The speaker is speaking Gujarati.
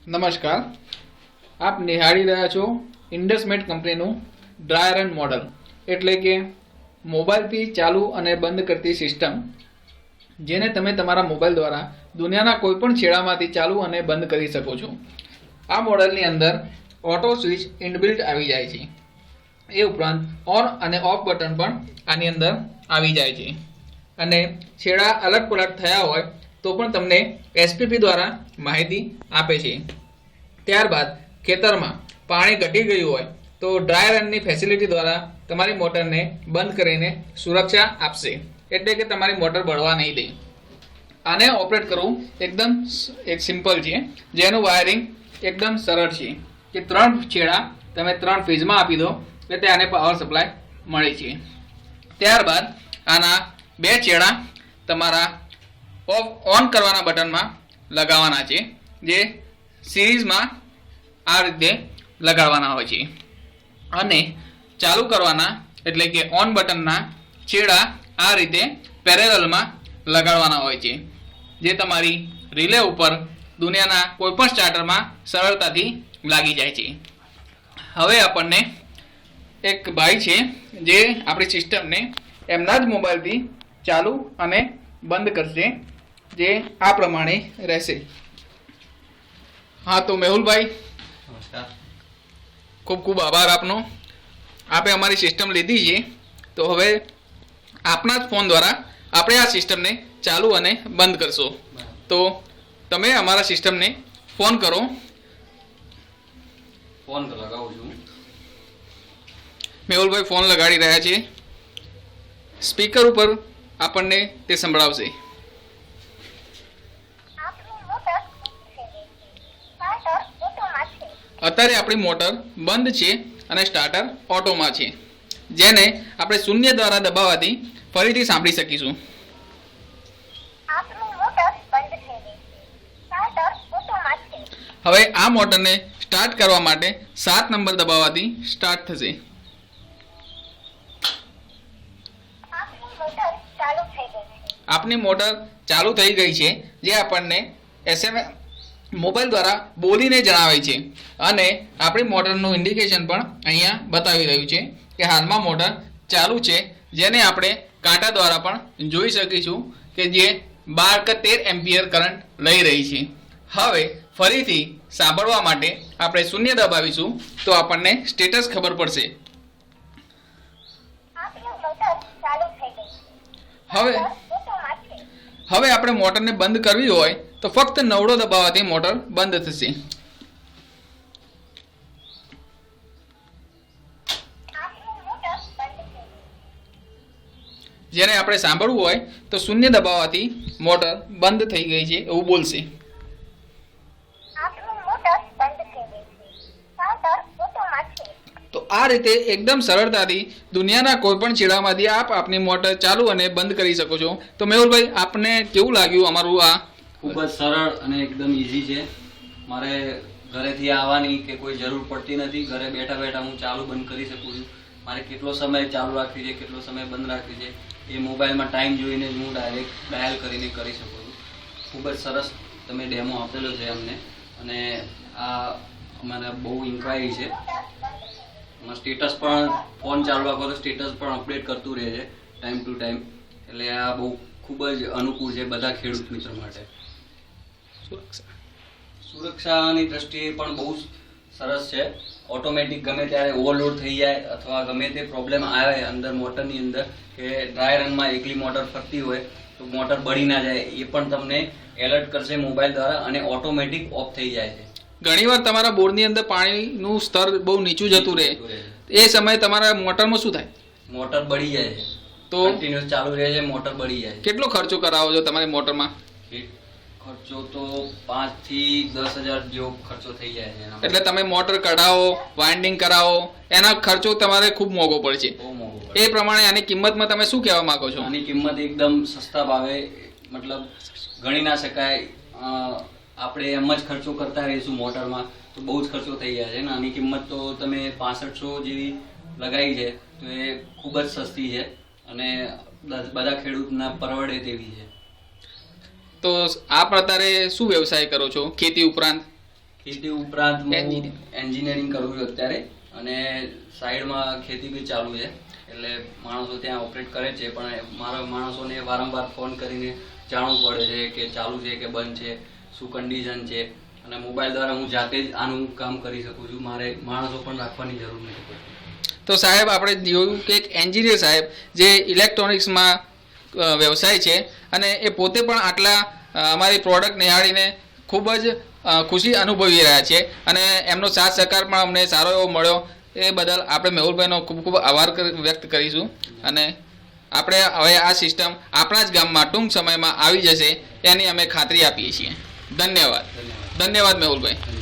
નમસ્કાર, આપ નિહાળી રહ્યા છો ઇન્ડસમેટ કંપનીનું ડ્રાયર એન્ડ મોડલ, એટલે કે મોબાઈલથી ચાલુ અને બંધ કરતી સિસ્ટમ, જેને તમે તમારા મોબાઈલ દ્વારા દુનિયાના કોઈપણ છેડામાંથી ચાલુ અને બંધ કરી શકો છો. આ મોડલની અંદર ઓટો સ્વિચ ઇનબિલ્ટ આવી જાય છે. એ ઉપરાંત ઓન અને ઓફ બટન પણ આની અંદર આવી જાય છે અને છેડા અલગ પલટ થયા હોય તો પણ તમને એસપીપી દ્વારા માહિતી આપે છે. ત્યારબાદ ખેતરમાં પાણી ઘટી ગયું હોય તો ડ્રાય રનની ફેસિલિટી દ્વારા તમારી મોટરને બંધ કરીને સુરક્ષા આપશે, એટલે કે તમારી મોટર બળવા નહીં દે. આને ઓપરેટ કરવું એકદમ સિમ્પલ છે, જેનું વાયરિંગ એકદમ સરળ છે કે 3 છેડા તમે 3 ફેઝમાં આપી દો એટલે આને પાવર સપ્લાય મળે છે. ત્યારબાદ આના 2 છેડા તમારા ઓન કરવાના બટનમાં લગાવવાના છે, જે સિરીઝમાં આ રીતે લગાડવાના હોય છે, અને ચાલુ કરવાના એટલે કે ઓન બટનના છેડા આ રીતે પેરેલલમાં લગાડવાના હોય છે, જે તમારી રિલે ઉપર દુનિયાના કોઈપણ સ્ટાર્ટરમાં સરળતાથી લાગી જાય છે. હવે આપણને એક ભાઈ છે જે આપણી સિસ્ટમને એમના જ મોબાઈલથી ચાલુ અને બંધ કરશે, જે આ પ્રમાણે રહેશે. હા, તો મેહુલભાઈ, નમસ્કાર. ખૂબ ખૂબ આભાર આપનો. આપે અમારી સિસ્ટમ લીધી છે, તો હવે આપના જ ફોન દ્વારા આપણે આ સિસ્ટમને ચાલુ અને બંધ કરશો. તો તમે અમારા સિસ્ટમને ફોન કરો. ફોન લગાવું છું. મેહુલભાઈ ફોન લગાડી રહ્યા છે. સ્પીકર ઉપર આપણને તે સંભળાવશે. અત્યારે આપણી મોટર બંધ છે અને સ્ટાર્ટર ઓટોમાં છે, જેને આપણે શૂન્ય દ્વારા દબાવવાથી ફરીથી સાંભળી શકીશું. હવે આ મોટરને સ્ટાર્ટ કરવા માટે 7 નંબર દબાવવાથી સ્ટાર્ટ થશે. આપની મોટર ચાલુ થઈ ગઈ છે, જે આપણને એસએમએસ મોબાઈલ દ્વારા બોલીને જણાવે છે, અને આપણી મોટરનું ઇન્ડિકેશન પણ અહીંયા બતાવી રહ્યું છે કે હાલમાં મોટર ચાલુ છે, જેને આપણે કાંટા દ્વારા પણ જોઈ શકીશું કે જે 12 કે 13 એમ્પિયર કરંટ લઈ રહી છે. હવે ફરીથી સાંભળવા માટે આપણે શૂન્ય દબાવીશું તો આપણને સ્ટેટસ ખબર પડશે. હવે આપણે મોટરને બંધ કરવી હોય તો ફક્ત 9 દબાવવાથી મોટર બંધ થશે. જેને આપણે સાંભળવું હોય તો શૂન્ય દબાવવાથી મોટર બંધ થઈ ગઈ છે એવું બોલશે. તો આ રીતે એકદમ સરળતાથી દુનિયાના કોઈ પણ છેડામાંથી આપની મોટર ચાલુ અને બંધ કરી શકો છો. તો મેહુલભાઈ, આપને કેવું લાગ્યું અમારું આ? ખૂબ જ સરળ અને એકદમ ઈઝી છે. મારે ઘરેથી આવવાની કે કોઈ જરૂર પડતી નથી. ઘરે બેઠા બેઠા હું ચાલુ બંધ કરી શકું છું. મારે કેટલો સમય ચાલુ રાખવી છે, કેટલો સમય બંધ રાખવી છે, એ મોબાઈલમાં ટાઈમ જોઈને હું ડાયરેક્ટ ડાયલ કરીને કરી શકું છું. ખૂબ જ સરસ તમે ડેમો આપેલો છે અમને, અને આ અમારે બહુ ઇન્ક્વાયરી છે. એમાં સ્ટેટસ પણ ફોન ચાલુ રાખો તો સ્ટેટસ પણ અપડેટ કરતું રહે છે ટાઈમ ટુ ટાઈમ. એટલે આ બહુ ખૂબ જ અનુકૂળ છે બધા ખેડૂત મિત્રો માટે. સુરક્ષાની દ્રષ્ટિએ પણ બહુ સરસ છે. ઓટોમેટિક ગમે ત્યારે ઓવરલોડ થઈ જાય અથવા ગમે તે પ્રોબ્લેમ આવે અંદર મોટરની અંદર, કે ડ્રાય રનમાં એકલી મોટર ફરતી હોય તો મોટર બળી ના જાય, એ પણ તમને એલર્ટ કરશે મોબાઈલ દ્વારા, અને ઓટોમેટિક ઓફ થઈ જાય છે. ઘણીવાર તમારા બોરની અંદર પાણીનું સ્તર બહુ નીચું જતું રહે, એ સમયે તમારા મોટરમાં શું થાય? મોટર બળી જાય છે. તો કન્ટિન્યુઅસ ચાલુ રહે છે, મોટર બળી જાય. કેટલો ખર્ચો કરાવો છો તમારી મોટરમાં? ખર્ચો તો 5 થી 10,000 જેવો ખર્ચો થઈ જાય છે. એટલે તમે મોટર કઢાવો, વાઇન્ડિંગ કરાવો, એના ખર્ચો તમારે ખૂબ મોંઘો પડશે. બહુ મોંઘો પડે. એ પ્રમાણે આની કિંમતમાં તમે શું કહેવા માંગો છો? આની કિંમત એકદમ સસ્તા ભાવે, મતલબ ગણી ના શકાય. આપણે એમ જ ખર્ચો કરતા રહીશું મોટરમાં તો બહુ જ ખર્ચો થઈ જાય છે. આની કિંમત તો તમે 6500 જેવી લગાવી છે, તો એ ખૂબ જ સસ્તી છે અને બધા ખેડૂતના પરવડે તેવી છે. તો આપ અત્યારે શું વ્યવસાય કરો છો ખેતી ઉપરાંત? ખેતી ઉપરાંત હું Engineering. એન્જિનિયરિંગ કરું છું અત્યારે, અને સાઈડમાં ખેતી બી ચાલુ છે. એટલે માણસો ત્યાં ઓપરેટ કરે છે, પણ મારા માણસોને વારંવાર ફોન કરીને જાણવું પડે છે કે ચાલુ છે કે બંધ છે, શું કન્ડિશન છે. અને મોબાઈલ દ્વારા હું જાતે જ આનું કામ કરી શકું છું. મારે માણસો પણ રાખવાની જરૂર નથી પડતી. તો સાહેબ આપણે જોયું કે એક એન્જિનિયર સાહેબ જે ઇલેક્ટ્રોનિક્સમાં વ્યવસાય છે, અને એ પોતે પણ આટલા અમારી પ્રોડક્ટ નિહાળીને ખૂબ જ ખુશી અનુભવી રહ્યા છે, અને એમનો સાથ સહકાર પણ અમને સારો એવો મળ્યો. એ બદલ આપણે મેહુલભાઈનો ખૂબ ખૂબ આભાર વ્યક્ત કરીશું. અને આપણે હવે આ સિસ્ટમ આપણા જ ગામમાં ટૂંક સમયમાં આવી જશે એની અમે ખાતરી આપીએ છીએ. ધન્યવાદ. ધન્યવાદ મેહુલભાઈ.